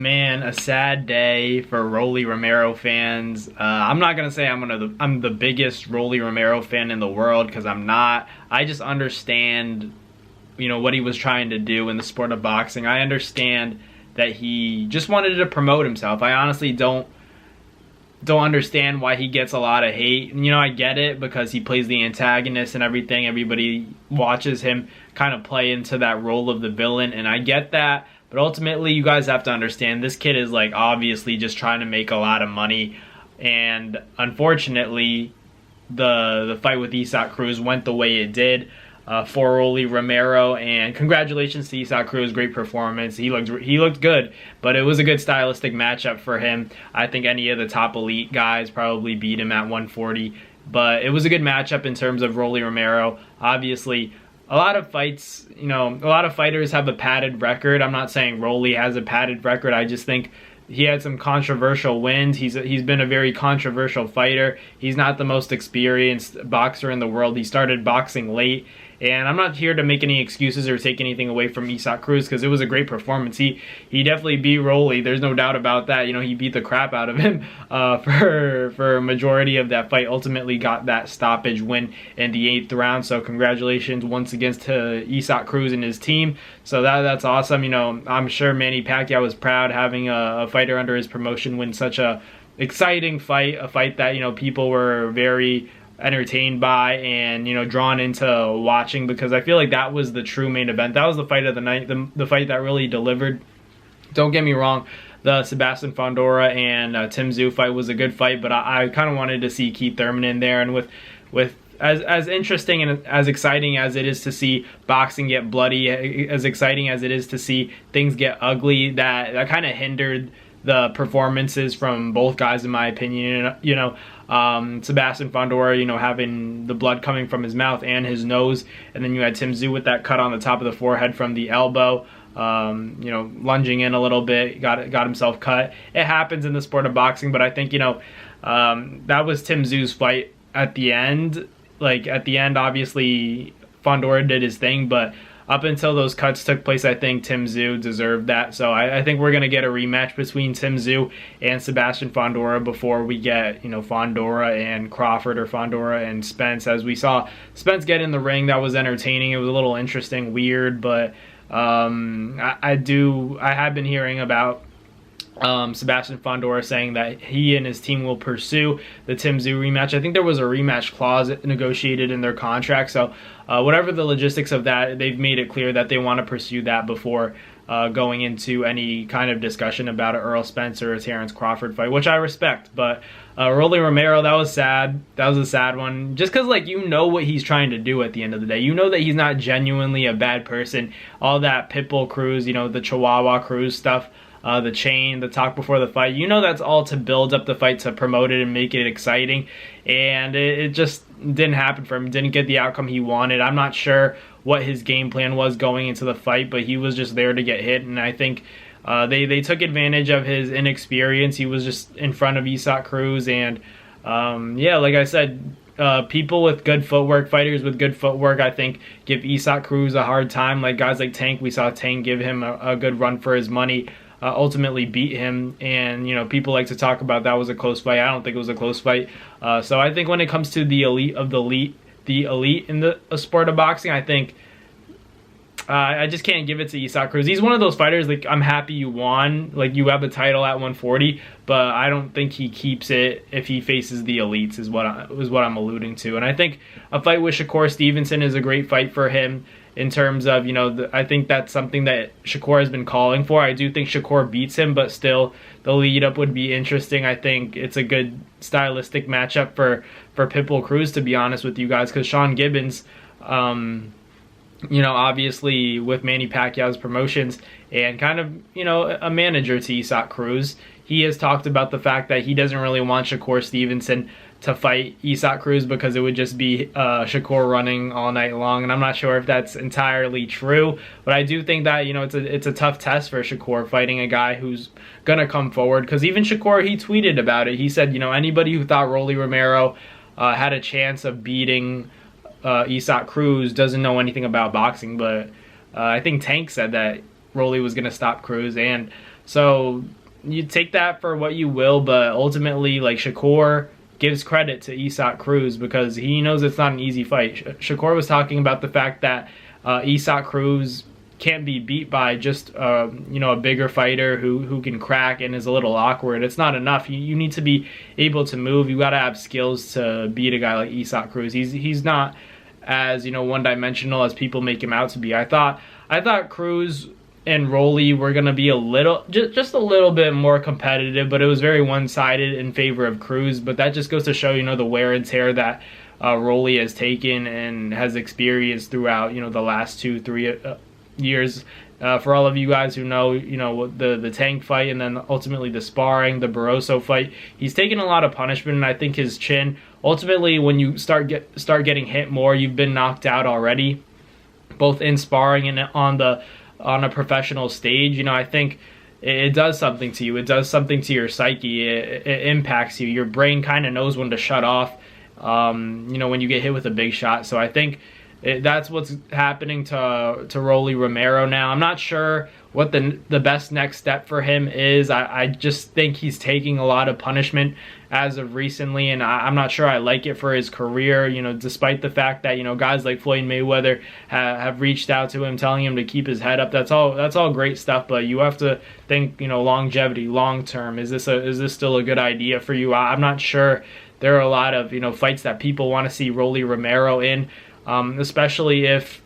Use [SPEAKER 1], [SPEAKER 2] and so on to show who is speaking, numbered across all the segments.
[SPEAKER 1] Man, a sad day for Rolly Romero fans. I'm not gonna say I'm the biggest Rolly Romero fan in the world, because I'm not. I just understand, what he was trying to do in the sport of boxing. I understand that he just wanted to promote himself. I honestly don't understand why he gets a lot of hate. I get it because he plays the antagonist and everything. Everybody watches him kind of play into that role of the villain, and I get that. But ultimately, you guys have to understand, this kid is like obviously just trying to make a lot of money. And unfortunately, the fight with Cruz went the way it did for Rolly Romero. And congratulations to Cruz, great performance. He looked good, but it was a good stylistic matchup for him. I think any of the top elite guys probably beat him at 140. But it was a good matchup in terms of Rolly Romero. Obviously, a lot of fights, a lot of fighters have a padded record. I'm not saying Rolly has a padded record. I just think he had some controversial wins. He's been a very controversial fighter. He's not the most experienced boxer in the world. He started boxing late. And I'm not here to make any excuses or take anything away from Cruz, because it was a great performance. He definitely beat Rolly. There's no doubt about that. He beat the crap out of him for a majority of that fight. Ultimately got that stoppage win in the 8th round. So congratulations once again to Cruz and his team. So that's awesome. I'm sure Manny Pacquiao was proud having a fighter under his promotion win such a exciting fight, a fight that people were very entertained by and drawn into watching, because I feel like that was the true main event. That was the fight of the night, the fight that really delivered. Don't get me wrong, the Sebastian Fundora and Tszyu fight was a good fight, but I kind of wanted to see Keith Thurman in there. And with as interesting and as exciting as it is to see boxing get bloody, as exciting as it is to see things get ugly, that kind of hindered the performances from both guys, in my opinion. Sebastian Fundora, having the blood coming from his mouth and his nose, and then you had Tszyu with that cut on the top of the forehead from the elbow, lunging in a little bit, got himself cut. It happens in the sport of boxing, but I think that was Tszyu's fight at the end. Like at the end, obviously Fundora did his thing, but up until those cuts took place, I think Tszyu deserved that. So I think we're going to get a rematch between Tszyu and Sebastian Fundora before we get, Fundora and Crawford, or Fundora and Spence. As we saw Spence get in the ring, that was entertaining. It was a little interesting, weird, but I have been hearing about Sebastian Fundora saying that he and his team will pursue the Tszyu rematch. I think there was a rematch clause negotiated in their contract, so whatever the logistics of that, they've made it clear that they want to pursue that before going into any kind of discussion about an Earl Spence or a Terrence Crawford fight, which I respect. But Rolly Romero, that was sad. That was a sad one, just because what he's trying to do at the end of the day. That he's not genuinely a bad person. All that Pitbull Cruz, the Chihuahua Cruz stuff, the chain, the talk before the fight, that's all to build up the fight, to promote it and make it exciting. And it just didn't happen for him. Didn't get the outcome he wanted. I'm not sure what his game plan was going into the fight, but he was just there to get hit. And I think they took advantage of his inexperience. He was just in front of Cruz. And like I said, people with good footwork, fighters with good footwork, I think give Cruz a hard time. Like guys like Tank, we saw Tank give him a good run for his money. Ultimately beat him, and people like to talk about that was a close fight. I don't think it was a close fight. So I think when it comes to the elite of the elite in the sport of boxing, I think I just can't give it to Cruz. He's one of those fighters, I'm happy you won, you have the title at 140, but I don't think he keeps it if he faces the elites, is what I'm alluding to. And I think a fight with Shakur Stevenson is a great fight for him. In terms of, I think that's something that Shakur has been calling for. I do think Shakur beats him, but still, the lead-up would be interesting. I think it's a good stylistic matchup for Pitbull Cruz, to be honest with you guys, because Sean Gibbons, obviously with Manny Pacquiao's promotions and kind of, a manager to Cruz, he has talked about the fact that he doesn't really want Shakur Stevenson to fight Cruz, because it would just be Shakur running all night long. And I'm not sure if that's entirely true, but I do think that it's a tough test for Shakur, fighting a guy who's gonna come forward. Because even Shakur, he tweeted about it. He said, anybody who thought Rolly Romero had a chance of beating Cruz doesn't know anything about boxing. But I think Tank said that Rolly was gonna stop Cruz, and So you take that for what you will, but ultimately, like, Shakur gives credit to Cruz because he knows it's not an easy fight. Shakur was talking about the fact that Cruz can't be beat by just a bigger fighter who can crack and is a little awkward. It's not enough. You need to be able to move. You got to have skills to beat a guy like Cruz. He's not as one-dimensional as people make him out to be. I thought Cruz and Rolly were gonna be just a little bit more competitive, but it was very one-sided in favor of Cruz. But that just goes to show the wear and tear that Rolly has taken and has experienced throughout the last 2-3 years. For all of you guys who know the Tank fight and then ultimately the sparring, the Barroso fight, he's taken a lot of punishment, and I think his chin, ultimately when you start getting hit more, you've been knocked out already, both in sparring and on a professional stage. I think it does something to you. It does something to your psyche. It impacts you. Your brain kind of knows when to shut off when you get hit with a big shot. So I think that's what's happening to Rolly Romero now. I'm not sure what the best next step for him is. I just think he's taking a lot of punishment as of recently, and I'm not sure I like it for his career, despite the fact that guys like Floyd Mayweather have reached out to him telling him to keep his head up. That's all great stuff, but you have to think longevity, long term. Is this still a good idea for you? I'm not sure. There are a lot of fights that people want to see Rolly Romero in, especially if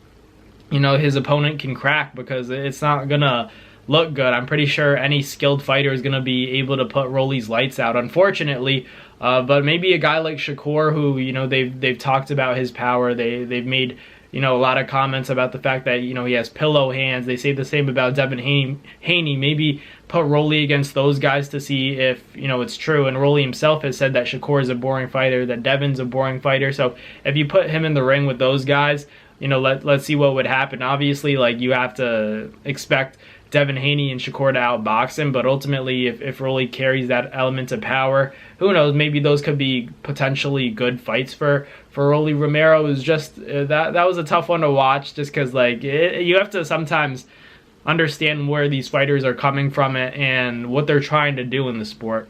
[SPEAKER 1] his opponent can crack, because it's not gonna look good. I'm pretty sure any skilled fighter is gonna be able to put Rolly's lights out, unfortunately. But maybe a guy like Shakur, who they've talked about his power. They've made a lot of comments about the fact that he has pillow hands. They say the same about Devin Haney. Maybe put Rolly against those guys to see if it's true. And Rolly himself has said that Shakur is a boring fighter, that Devin's a boring fighter. So if you put him in the ring with those guys, let's see what would happen. Obviously, like, you have to expect Devin Haney and Shakur to outbox him, but ultimately, if Rolly carries that element of power, who knows? Maybe those could be potentially good fights for Rolly Romero. It was just that was a tough one to watch, just because you have to sometimes understand where these fighters are coming from and what they're trying to do in the sport.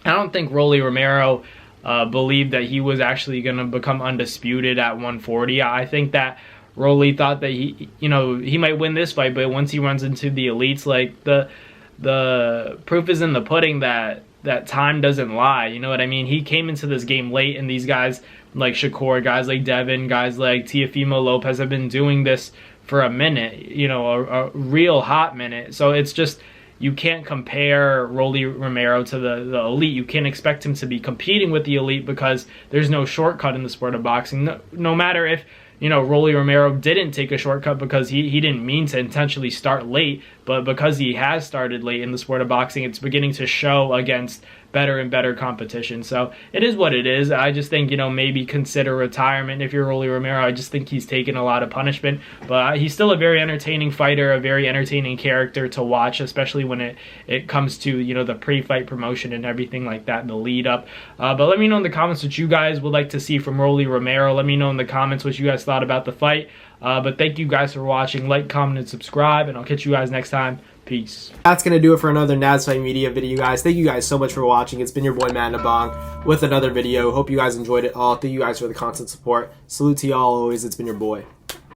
[SPEAKER 1] I don't think Rolly Romero believed that he was actually going to become undisputed at 140. I think that Rolly thought that he might win this fight, but once he runs into the elites, like, the proof is in the pudding that time doesn't lie. You know what I mean? He came into this game late, and these guys like Shakur, guys like Devin, guys like Teofimo Lopez have been doing this for a minute, a real hot minute. So it's just, you can't compare Rolly Romero to the elite. You can't expect him to be competing with the elite, because there's no shortcut in the sport of boxing. No matter if Rolly Romero didn't take a shortcut because he didn't mean to intentionally start late, but because he has started late in the sport of boxing, it's beginning to show against better and better competition. So it is what it is. I just think, maybe consider retirement if you're Rolly Romero. I just think he's taken a lot of punishment, but he's still a very entertaining fighter, a very entertaining character to watch, especially when it comes to, the pre-fight promotion and everything like that in the lead up. But let me know in the comments what you guys would like to see from Rolly Romero. Let me know in the comments what you guys thought about the fight. But thank you guys for watching. Like, comment, and subscribe, and I'll catch you guys next time. Peace.
[SPEAKER 2] That's going to do it for another Naz Fight Media video, guys. Thank you guys so much for watching. It's been your boy, Matt Nabong, with another video. Hope you guys enjoyed it all. Thank you guys for the constant support. Salute to y'all always. It's been your boy.